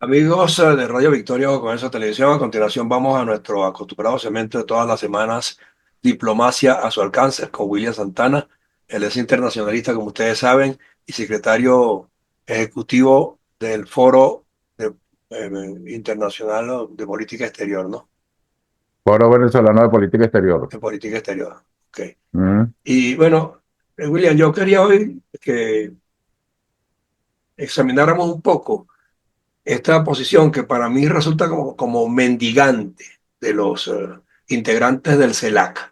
Amigos de Radio Victoria o con esa televisión, a continuación vamos a nuestro acostumbrado segmento de todas las semanas, Diplomacia a su alcance, con William Santana. Él es internacionalista, como ustedes saben, y secretario ejecutivo del Foro de- Internacional de Política Exterior, ¿no? Foro Venezolano de Política Exterior. De Política Exterior. Ok. Mm. Y bueno, William, yo quería hoy que examináramos un poco esta posición que para mí resulta como mendigante de los integrantes del CELAC,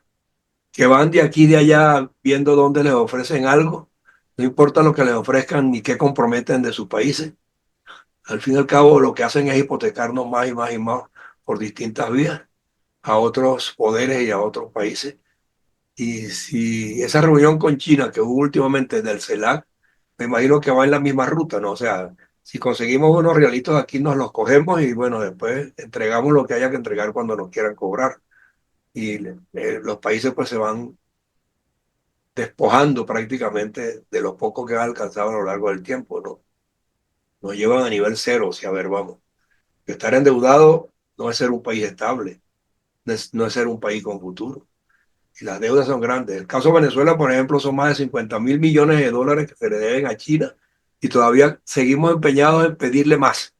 que van de aquí y de allá viendo dónde les ofrecen algo, no importa lo que les ofrezcan ni qué comprometen de sus países, al fin y al cabo lo que hacen es hipotecarnos más y más y más por distintas vías a otros poderes y a otros países. Y si esa reunión con China que hubo últimamente del CELAC, me imagino que va en la misma ruta, ¿no? O sea, si conseguimos unos realitos aquí, nos los cogemos y bueno, después entregamos lo que haya que entregar cuando nos quieran cobrar. Y los países pues se van despojando prácticamente de lo poco que han alcanzado a lo largo del tiempo, ¿no? Nos llevan a nivel cero, si a ver, vamos. Estar endeudado no es ser un país estable, no es ser un país con futuro. Y las deudas son grandes. El caso de Venezuela, por ejemplo, son más de 50.000 millones de dólares que se le deben a China y todavía seguimos empeñados en pedirle más,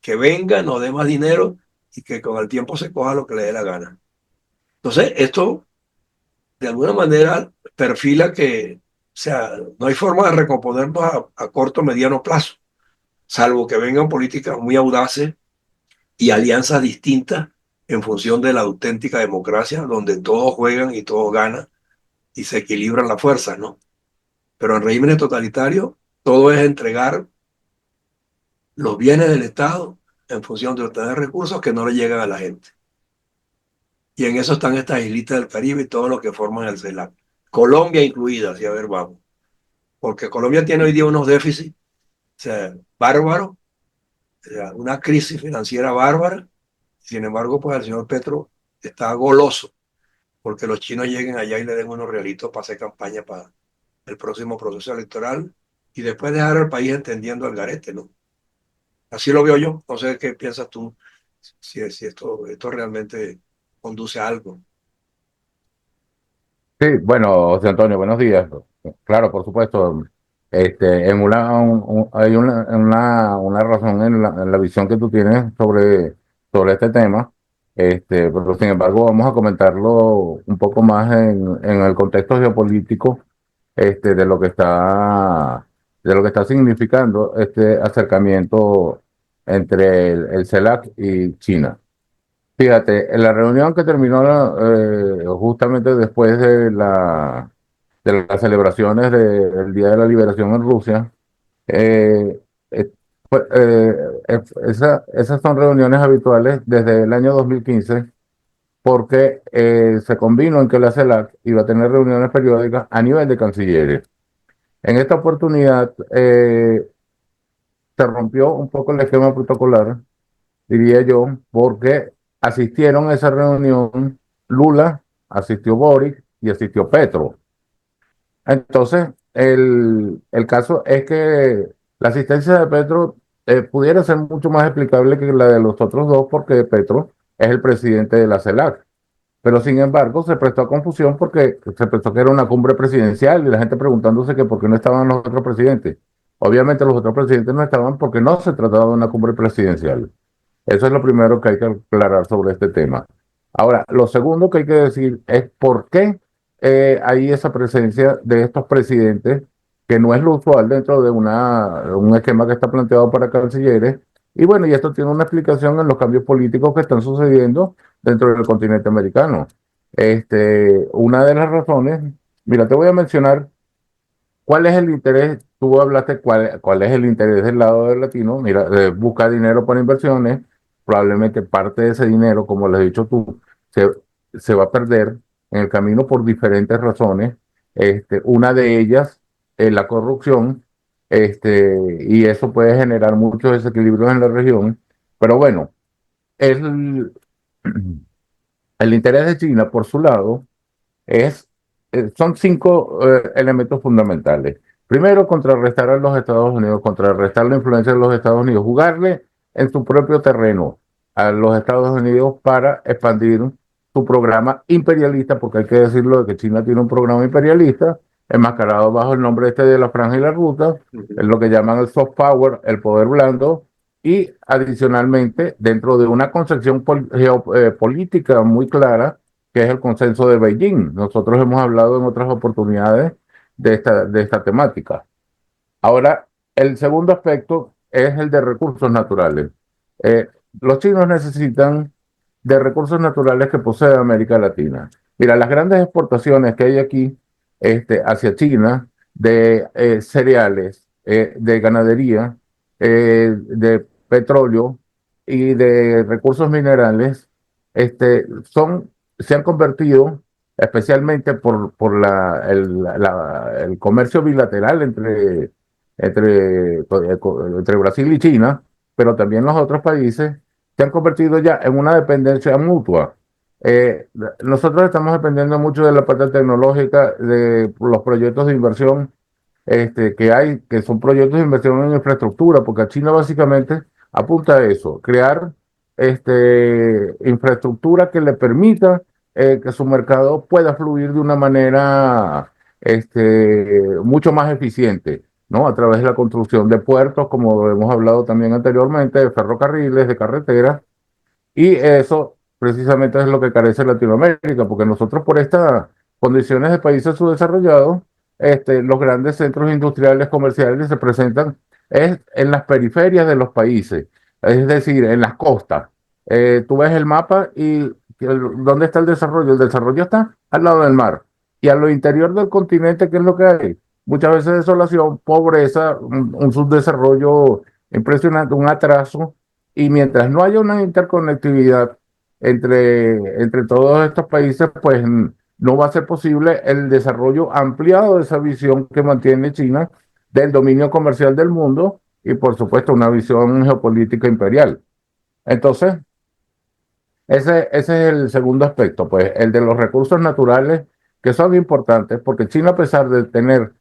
que venga, nos dé más dinero y que con el tiempo se coja lo que le dé la gana. Entonces, esto de alguna manera perfila que, o sea, no hay forma de recomponernos a corto o mediano plazo, salvo que vengan políticas muy audaces y alianzas distintas en función de la auténtica democracia, donde todos juegan y todos ganan y se equilibran las fuerzas, ¿no? Pero en regímenes totalitarios todo es entregar los bienes del Estado en función de obtener recursos que no le llegan a la gente. Y en eso están estas islitas del Caribe y todo lo que forman el CELAC. Colombia incluida, si a ver, vamos. Porque Colombia tiene hoy día unos déficits, o sea, bárbaros, o sea, una crisis financiera bárbara. Sin embargo, pues el señor Petro está goloso porque los chinos lleguen allá y le den unos realitos para hacer campaña para el próximo proceso electoral y después dejar al país entendiendo al garete, ¿no? Así lo veo yo. No sé qué piensas tú, si esto realmente conduce a algo. Sí, bueno, José Antonio, buenos días. Claro, por supuesto, hay una razón en la visión que tú tienes sobre este tema, pero sin embargo vamos a comentarlo un poco más en el contexto geopolítico, de lo que está significando este acercamiento entre el CELAC y China. Fíjate, en la reunión que terminó justamente después de las celebraciones del Día de la Liberación en Rusia, eh, eh, fue- eh, esas son reuniones habituales desde el año 2015 porque se convino en que la CELAC iba a tener reuniones periódicas a nivel de cancilleres. En esta oportunidad se rompió un poco el esquema protocolar, diría yo, porque asistieron a esa reunión Lula, asistió Boric y asistió Petro. Entonces, el caso es que la asistencia de Petro pudiera ser mucho más explicable que la de los otros dos, porque Petro es el presidente de la CELAC. Pero sin embargo, se prestó a confusión porque se pensó que era una cumbre presidencial y la gente preguntándose que por qué no estaban los otros presidentes. Obviamente los otros presidentes no estaban porque no se trataba de una cumbre presidencial. Eso es lo primero que hay que aclarar sobre este tema. Ahora, lo segundo que hay que decir es por qué hay esa presencia de estos presidentes, que no es lo usual dentro de un esquema que está planteado para cancilleres. Y bueno, y esto tiene una explicación en los cambios políticos que están sucediendo dentro del continente americano. Una de las razones, mira, te voy a mencionar. ¿Cuál es el interés? Tú hablaste cuál es el interés del lado del latino. Mira, busca dinero para inversiones. Probablemente parte de ese dinero, como le has dicho tú, se, se va a perder en el camino por diferentes razones. Una de ellas es la corrupción, y eso puede generar muchos desequilibrios en la región. Pero bueno, el, el interés de China, por su lado, es, son cinco elementos fundamentales. Primero, contrarrestar a los Estados Unidos, contrarrestar la influencia de los Estados Unidos, jugarle en su propio terreno a los Estados Unidos para expandir su programa imperialista, porque hay que decirlo de que China tiene un programa imperialista enmascarado bajo el nombre este de la Franja y la Ruta, es Ujú. lo que llaman el soft power, el poder blando, y adicionalmente dentro de una concepción política muy clara, que es el consenso de Beijing. Nosotros hemos hablado en otras oportunidades de esta temática. Ahora, el segundo aspecto es el de recursos naturales. Eh, los chinos necesitan de recursos naturales que posee América Latina. Mira, las grandes exportaciones que hay aquí hacia China de cereales, de ganadería, de petróleo y de recursos minerales, se han convertido especialmente por el comercio bilateral entre Brasil y China, pero también los otros países se han convertido ya en una dependencia mutua. Nosotros estamos dependiendo mucho de la parte tecnológica, de los proyectos de inversión que hay, que son proyectos de inversión en infraestructura, porque China básicamente apunta a eso, crear infraestructura que le permita que su mercado pueda fluir de una manera mucho más eficiente, ¿no? A través de la construcción de puertos, como hemos hablado también anteriormente, de ferrocarriles, de carreteras, y eso precisamente es lo que carece Latinoamérica, porque nosotros por estas condiciones de países subdesarrollados, los grandes centros industriales comerciales se presentan en las periferias de los países, es decir, en las costas. Tú ves el mapa y ¿dónde está el desarrollo? El desarrollo está al lado del mar. Y a lo interior del continente, ¿qué es lo que hay? Muchas veces desolación, pobreza, un subdesarrollo impresionante, un atraso, y mientras no haya una interconectividad entre todos estos países, pues no va a ser posible el desarrollo ampliado de esa visión que mantiene China del dominio comercial del mundo y, por supuesto, una visión geopolítica imperial. Entonces, ese es el segundo aspecto, pues el de los recursos naturales que son importantes, porque China, a pesar de tener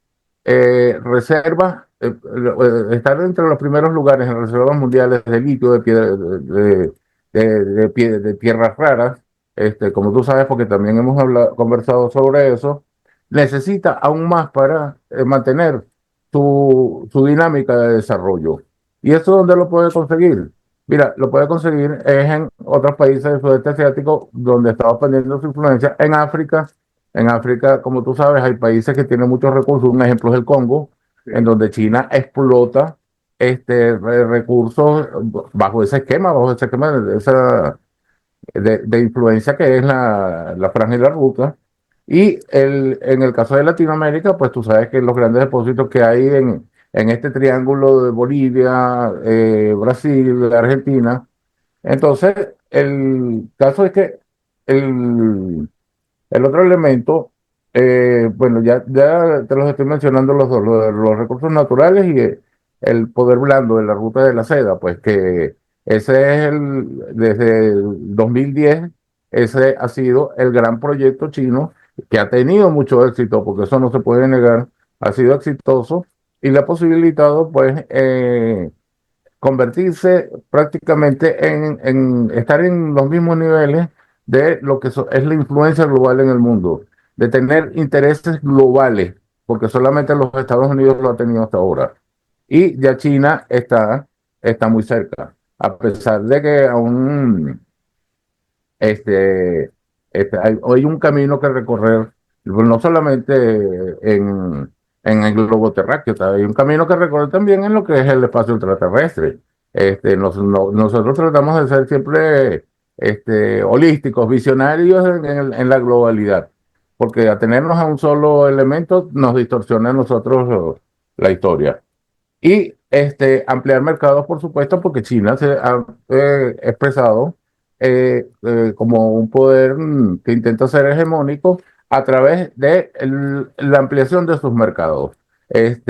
reservas, estar entre los primeros lugares en reservas mundiales de litio, de, piedra, de tierras raras, como tú sabes, porque también hemos conversado sobre eso, necesita aún más para mantener su dinámica de desarrollo. ¿Y eso dónde lo puede conseguir? Mira, lo puede conseguir es en otros países del sudeste asiático donde está expandiendo su influencia. En África, como tú sabes, hay países que tienen muchos recursos. Un ejemplo es el Congo, en Sí. donde China explota recursos bajo ese esquema de influencia que es la Franja y la Ruta. Y en el caso de Latinoamérica, pues tú sabes que los grandes depósitos que hay en este triángulo de Bolivia, Brasil, Argentina. Entonces, el caso es que el, el otro elemento, bueno, ya te los estoy mencionando los dos, lo de los recursos naturales y el poder blando de la ruta de la seda, pues que desde el 2010, ese ha sido el gran proyecto chino que ha tenido mucho éxito, porque eso no se puede negar, ha sido exitoso y le ha posibilitado, pues, convertirse prácticamente en estar en los mismos niveles de lo que es la influencia global en el mundo, de tener intereses globales, porque solamente los Estados Unidos lo ha tenido hasta ahora. Y ya China está muy cerca, a pesar de que aún este, hay un camino que recorrer, no solamente en el globo terráqueo, hay un camino que recorrer también en lo que es el espacio ultraterrestre. Nosotros tratamos de ser siempre holísticos, visionarios en la globalidad, porque atenernos a un solo elemento nos distorsiona a nosotros la historia. Y ampliar mercados, por supuesto, porque China se ha expresado como un poder que intenta ser hegemónico a través de la ampliación de sus mercados. Es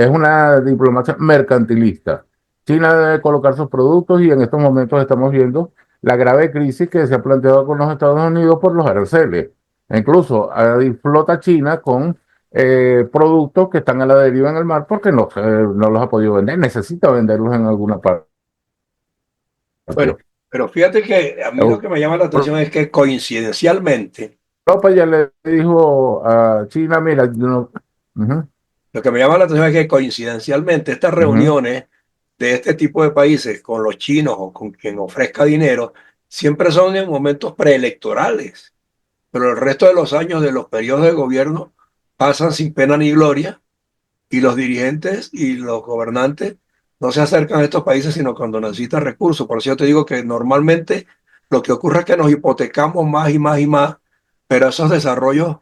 una diplomacia mercantilista. China debe colocar sus productos y en estos momentos estamos viendo la grave crisis que se ha planteado con los Estados Unidos por los aranceles. Incluso hay flota china con productos que están a la deriva en el mar porque no los ha podido vender, necesita venderlos en alguna parte. Bueno, pero fíjate que a mí lo que me llama la atención es que coincidencialmente, Europa ya le dijo a China, mira, no, ujú, lo que me llama la atención es que coincidencialmente estas ujú, reuniones de este tipo de países con los chinos o con quien ofrezca dinero siempre son en momentos preelectorales, pero el resto de los años de los periodos de gobierno pasan sin pena ni gloria y los dirigentes y los gobernantes no se acercan a estos países sino cuando necesitan recursos. Por eso yo te digo que normalmente lo que ocurre es que nos hipotecamos más y más y más, pero esos desarrollos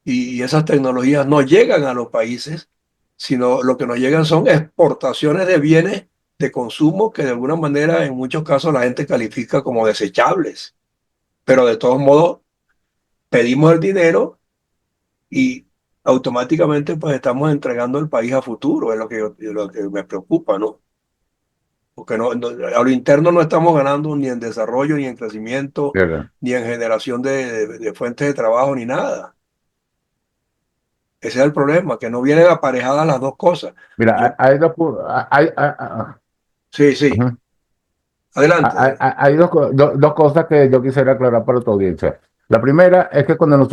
y esas tecnologías no llegan a los países, sino lo que nos llegan son exportaciones de bienes de consumo que de alguna manera en muchos casos la gente califica como desechables. Pero de todos modos pedimos el dinero y automáticamente pues estamos entregando el país a futuro, es lo que me preocupa, ¿no? Porque a lo interno no estamos ganando ni en desarrollo, ni en crecimiento, ¿verdad? ni en generación de fuentes de trabajo, ni nada. Ese es el problema, que no vienen aparejadas las dos cosas. Mira, Yo, hay dos, sí, sí, ujú. adelante. Hay dos cosas que yo quisiera aclarar para tu audiencia. La primera es que cuando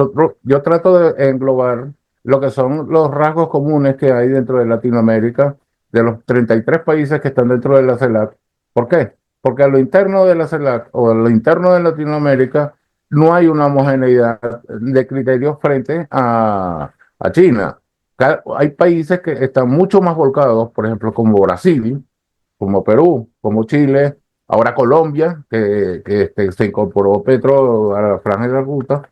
yo trato de englobar lo que son los rasgos comunes que hay dentro de Latinoamérica, de los 33 países que están dentro de la CELAC. ¿Por qué? Porque a lo interno de la CELAC o a lo interno de Latinoamérica no hay una homogeneidad de criterios frente a China. Hay países que están mucho más volcados, por ejemplo, como Brasil, como Perú, como Chile, ahora Colombia, que se incorporó Petro a la Franja de la Ruta,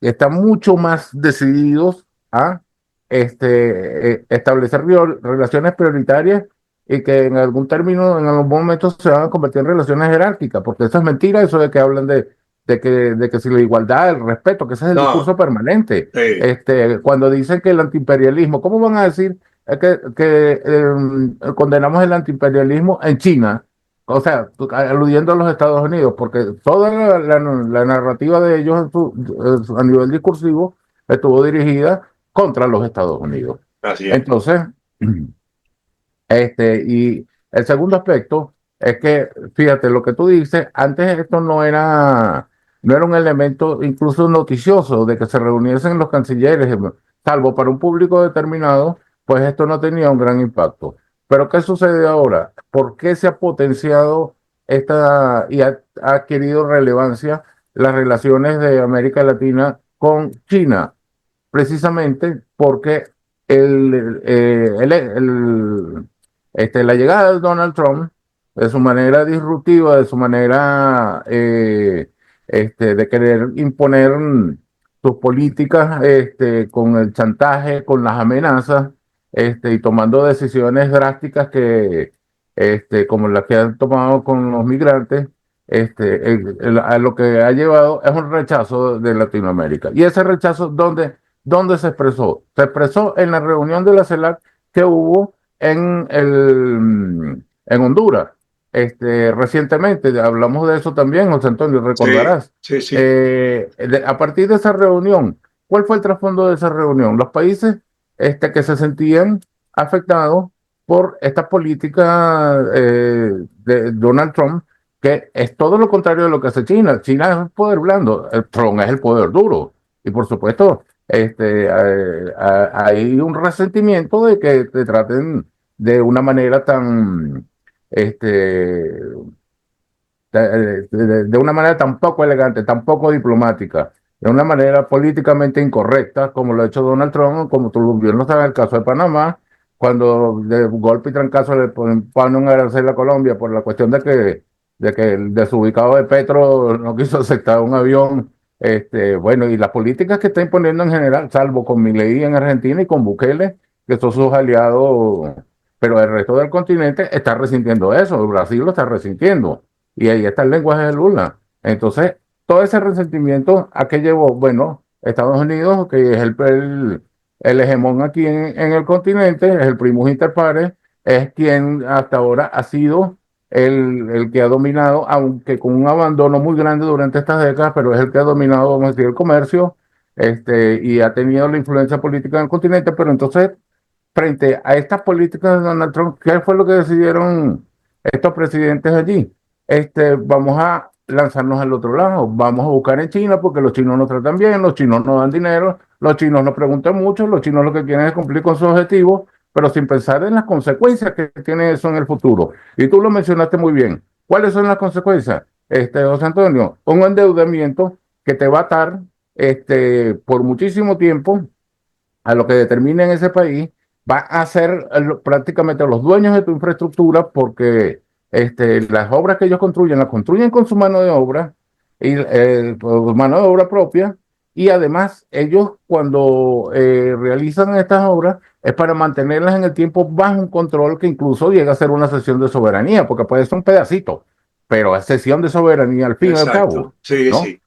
están mucho más decididos a establecer relaciones prioritarias y que en algún término, en algún momento se van a convertir en relaciones jerárquicas, porque eso es mentira, eso de que hablan de que si la igualdad, el respeto, que ese es el No, discurso permanente. sí, Cuando dicen que el antiimperialismo, ¿cómo van a decir que condenamos el antiimperialismo en China? O sea, aludiendo a los Estados Unidos, porque toda la narrativa de ellos a nivel discursivo estuvo dirigida contra los Estados Unidos. así es. Entonces, y el segundo aspecto es que, fíjate, lo que tú dices, antes esto no era un elemento incluso noticioso de que se reuniesen los cancilleres, salvo para un público determinado, pues esto no tenía un gran impacto. Pero ¿qué sucede ahora? ¿Por qué se ha potenciado ha adquirido relevancia las relaciones de América Latina con China? Precisamente porque el, el- el- la llegada de Donald Trump, de su manera disruptiva, de su manera de querer imponer sus políticas con el chantaje, con las amenazas, y tomando decisiones drásticas como las que han tomado con los migrantes, a lo que ha llevado es un rechazo de Latinoamérica. Y ese rechazo, ¿dónde se expresó? Se expresó en la reunión de la CELAC que hubo en Honduras. Recientemente, hablamos de eso también, José Antonio, Sí, recordarás. sí, sí. A partir de esa reunión, ¿cuál fue el trasfondo de esa reunión? Los países que se sentían afectados por esta política de Donald Trump, que es todo lo contrario de lo que hace China. China es el poder blando, Trump es el poder duro. Y por supuesto, hay un resentimiento de que te traten de una manera tan, este, de una manera tan poco elegante, tan poco diplomática, de una manera políticamente incorrecta, como lo ha hecho Donald Trump, como tú bien lo sabes en el caso de Panamá, cuando de golpe y trancazo le ponen un arancel a Colombia por la cuestión de que el desubicado de Petro no quiso aceptar un avión. Bueno, y las políticas que está imponiendo en general, salvo con Milei en Argentina y con Bukele, que son sus aliados, pero el resto del continente está resintiendo eso, Brasil lo está resintiendo. Y ahí está el lenguaje de Lula. Entonces, todo ese resentimiento, ¿a qué llevó? Bueno, Estados Unidos, que es el hegemón aquí en el continente, es el primus inter pares, es quien hasta ahora ha sido el que ha dominado, aunque con un abandono muy grande durante estas décadas, pero es el que ha dominado, vamos a decir, el comercio, y ha tenido la influencia política en el continente. Pero entonces, frente a estas políticas de Donald Trump, ¿qué fue lo que decidieron estos presidentes allí? vamos a lanzarnos al otro lado, vamos a buscar en China porque los chinos nos tratan bien, los chinos nos dan dinero, los chinos nos preguntan mucho, los chinos lo que quieren es cumplir con sus objetivos, pero sin pensar en las consecuencias que tiene eso en el futuro. Y tú lo mencionaste muy bien. ¿Cuáles son las consecuencias? José Antonio, un endeudamiento que te va a atar por muchísimo tiempo a lo que determine en ese país, va a ser prácticamente los dueños de tu infraestructura porque las obras que ellos construyen las construyen con su mano de obra y mano de obra propia, y además ellos cuando realizan estas obras es para mantenerlas en el tiempo bajo un control que incluso llega a ser una cesión de soberanía, porque puede ser un pedacito, pero es cesión de soberanía al fin y al cabo, Exacto, sí, ¿no? sí.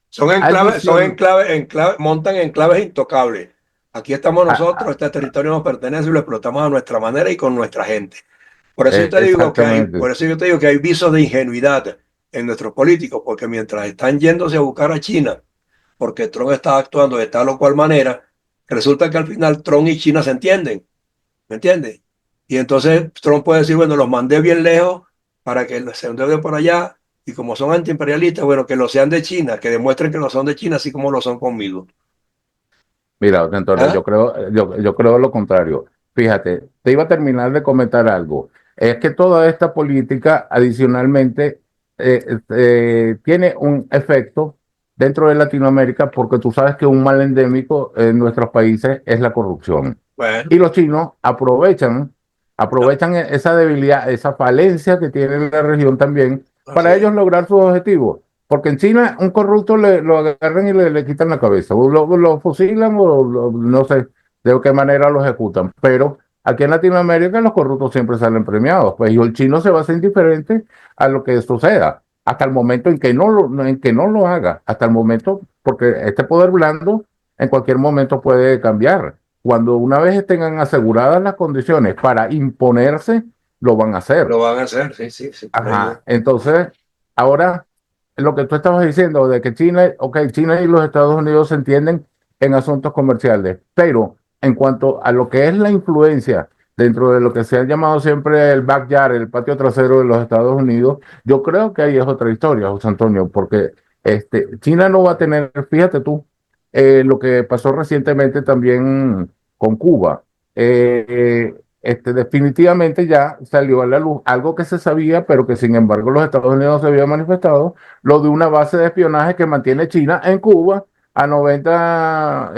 Montan enclaves intocables. Aquí estamos nosotros, este territorio nos pertenece y lo explotamos a nuestra manera y con nuestra gente. Exactamente. Por eso yo te digo que hay visos de ingenuidad en nuestros políticos, porque mientras están yéndose a buscar a China, porque Trump está actuando de tal o cual manera, resulta que al final Trump y China se entienden, ¿me entiendes? Y entonces Trump puede decir, bueno, los mandé bien lejos para que se endeuden por allá, y como son antiimperialistas, bueno, que lo sean de China, que demuestren que lo son de China, así como lo son conmigo. Mira, don Antonio, ¿Ah? yo creo lo contrario. Fíjate, te iba a terminar de comentar algo. Es que toda esta política adicionalmente tiene un efecto dentro de Latinoamérica porque tú sabes que un mal endémico en nuestros países es la corrupción. Bueno, Y los chinos aprovechan esa debilidad, esa falencia que tiene la región también así para es. ellos lograr sus objetivos. Porque en China un corrupto lo agarran y le quitan la cabeza, o lo fusilan o no sé de qué manera lo ejecutan. Pero aquí en Latinoamérica los corruptos siempre salen premiados, pues y el chino se va a ser indiferente a lo que suceda, hasta el momento en que no lo haga, hasta el momento, porque este poder blando en cualquier momento puede cambiar. Cuando una vez tengan aseguradas las condiciones para imponerse, lo van a hacer. Lo van a hacer, sí, sí, sí, por ahí Ajá, va. entonces, ahora lo que tú estabas diciendo de que China, ok, China y los Estados Unidos se entienden en asuntos comerciales, pero en cuanto a lo que es la influencia dentro de lo que se ha llamado siempre el backyard, el patio trasero de los Estados Unidos, yo creo que ahí es otra historia, José Antonio, porque China no va a tener, fíjate tú, lo que pasó recientemente también con Cuba. Definitivamente ya salió a la luz algo que se sabía, pero que sin embargo los Estados Unidos se había manifestado, lo de una base de espionaje que mantiene China en Cuba a 90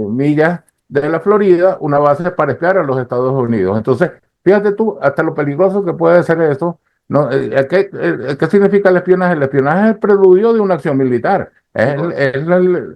millas de la Florida, una base para espiar a los Estados Unidos. Entonces, fíjate tú, hasta lo peligroso que puede ser eso. ¿No? ¿Qué significa el espionaje? El espionaje es el preludio de una acción militar. En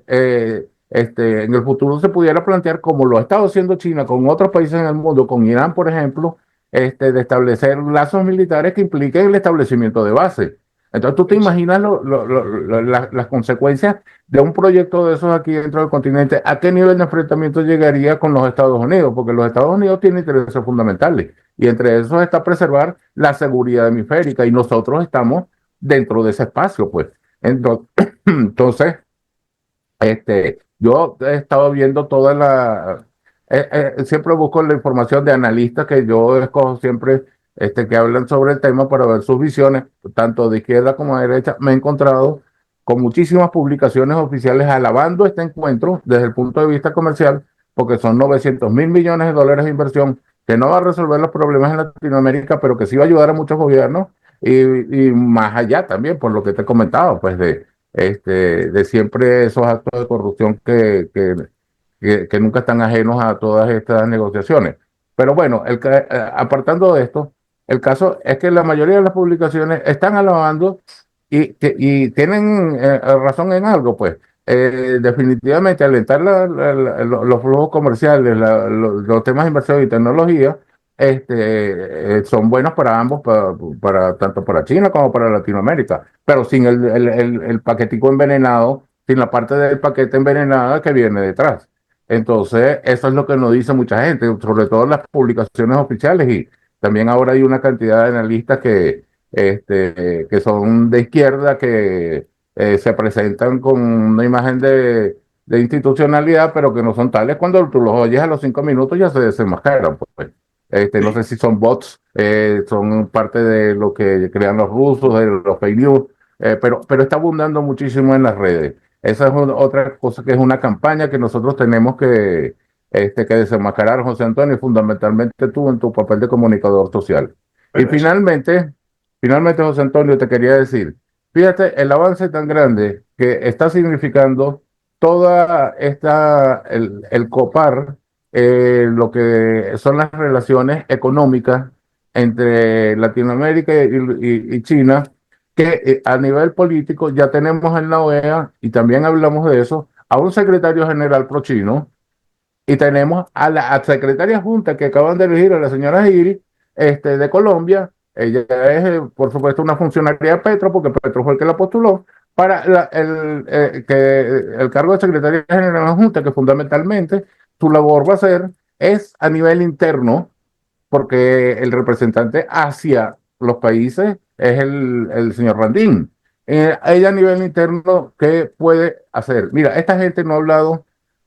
el futuro se pudiera plantear, como lo ha estado haciendo China con otros países en el mundo, con Irán, por ejemplo, de establecer lazos militares que impliquen el establecimiento de bases. Entonces, tú te imaginas las consecuencias de un proyecto de esos aquí dentro del continente, a qué nivel de enfrentamiento llegaría con los Estados Unidos, porque los Estados Unidos tienen intereses fundamentales y entre esos está preservar la seguridad hemisférica y nosotros estamos dentro de ese espacio, pues. Entonces, entonces yo he estado viendo toda siempre busco la información de analistas que yo escojo siempre, que hablan sobre el tema para ver sus visiones, tanto de izquierda como de derecha. Me he encontrado con muchísimas publicaciones oficiales alabando este encuentro desde el punto de vista comercial, porque son 900.000 millones de dólares de inversión que no va a resolver los problemas en Latinoamérica, pero que sí va a ayudar a muchos gobiernos y más allá también, por lo que te he comentado, pues de siempre esos actos de corrupción que nunca están ajenos a todas estas negociaciones. Pero bueno, apartando de esto, el caso es que la mayoría de las publicaciones están alabando y tienen razón en algo, pues. Definitivamente alentar los flujos comerciales, los temas de inversión y tecnología, son buenos para ambos, tanto para China como para Latinoamérica, pero sin el paquetico envenenado, sin la parte del paquete envenenada que viene detrás. Entonces, eso es lo que nos dice mucha gente, sobre todo las publicaciones oficiales, y también ahora hay una cantidad de analistas que son de izquierda, que se presentan con una imagen de institucionalidad, pero que no son tales. Cuando tú los oyes a los 5 minutos ya se desenmascaran, pues. No Sí, sé si son bots, son parte de lo que crean los rusos, de los fake news, pero está abundando muchísimo en las redes. Esa es otra cosa que es una campaña que nosotros tenemos que desenmascarar, José Antonio, y fundamentalmente tú en tu papel de comunicador social. Y bueno, eso. finalmente, José Antonio, te quería decir, fíjate el avance tan grande que está significando toda el copar lo que son las relaciones económicas entre Latinoamérica y China, que a nivel político ya tenemos en la OEA, y también hablamos de eso, a un secretario general pro-chino, y tenemos a la secretaria junta que acaban de elegir, a la señora Giri, de Colombia. Ella es, por supuesto, una funcionaria de Petro, porque Petro fue el que la postuló para el cargo de secretaria general de la Junta, que fundamentalmente su labor va a ser, es a nivel interno, porque el representante hacia los países es el señor Randín. Ella a nivel interno, ¿qué puede hacer? Mira, esta gente no ha hablado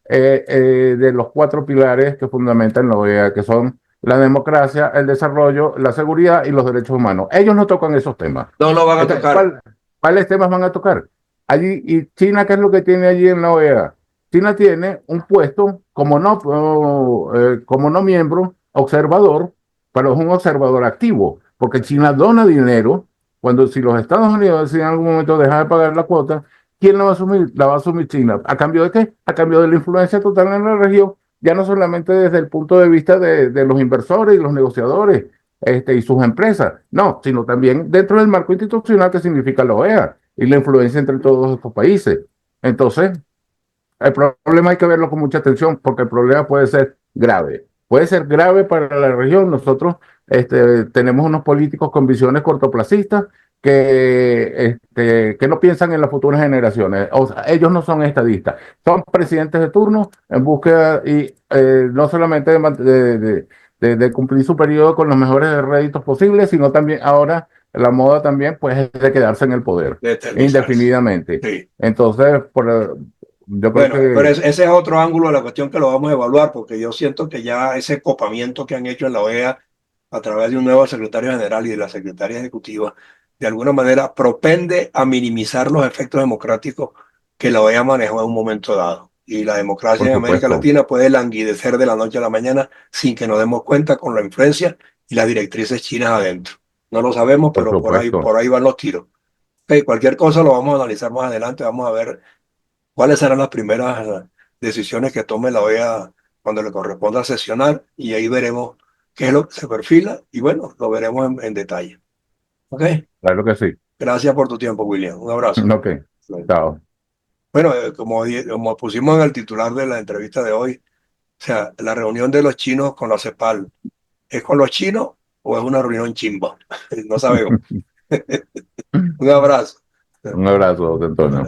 de los cuatro pilares que fundamentan la OEA, que son la democracia, el desarrollo, la seguridad y los derechos humanos. Ellos no tocan esos temas. No lo van a Entonces, tocar. ¿cuáles temas van a tocar? Allí, ¿y China qué es lo que tiene allí en la OEA? China tiene un puesto como no miembro, observador, pero es un observador activo, porque China dona dinero. Cuando si los Estados Unidos deciden en algún momento dejar de pagar la cuota, ¿quién la va a asumir? La va a asumir China. ¿A cambio de qué? A cambio de la influencia total en la región, ya no solamente desde el punto de vista de los inversores y los negociadores y sus empresas, no, sino también dentro del marco institucional que significa la OEA y la influencia entre todos estos países. Entonces, el problema hay que verlo con mucha atención, porque el problema puede ser grave. Puede ser grave para la región. Nosotros tenemos unos políticos con visiones cortoplacistas que no piensan en las futuras generaciones. O sea, ellos no son estadistas, son presidentes de turno en búsqueda y no solamente de cumplir su periodo con los mejores réditos posibles, sino también ahora la moda también pues es de quedarse en el poder De eternizarse. indefinidamente. Sí. Entonces, yo creo Bueno, pero que, ese es otro ángulo de la cuestión que lo vamos a evaluar, porque yo siento que ya ese copamiento que han hecho en la OEA a través de un nuevo secretario general y de la secretaria ejecutiva, de alguna manera propende a minimizar los efectos democráticos que la OEA manejó en un momento dado. Y la democracia por en América supuesto, Latina puede languidecer de la noche a la mañana sin que nos demos cuenta con la influencia y las directrices chinas adentro. No lo sabemos, por pero supuesto. por ahí van los tiros. Ok, cualquier cosa lo vamos a analizar más adelante, vamos a ver cuáles serán las primeras decisiones que tome la OEA cuando le corresponda sesionar y ahí veremos qué es lo que se perfila y bueno, lo veremos en detalle. ¿Ok? Claro que sí. Gracias por tu tiempo, William. Un abrazo. Ok, chao. Bueno, como pusimos en el titular de la entrevista de hoy, o sea, la reunión de los chinos con la CEPAL, ¿es con los chinos o es una reunión chimba? No sabemos. Un abrazo. Un abrazo, Antonio.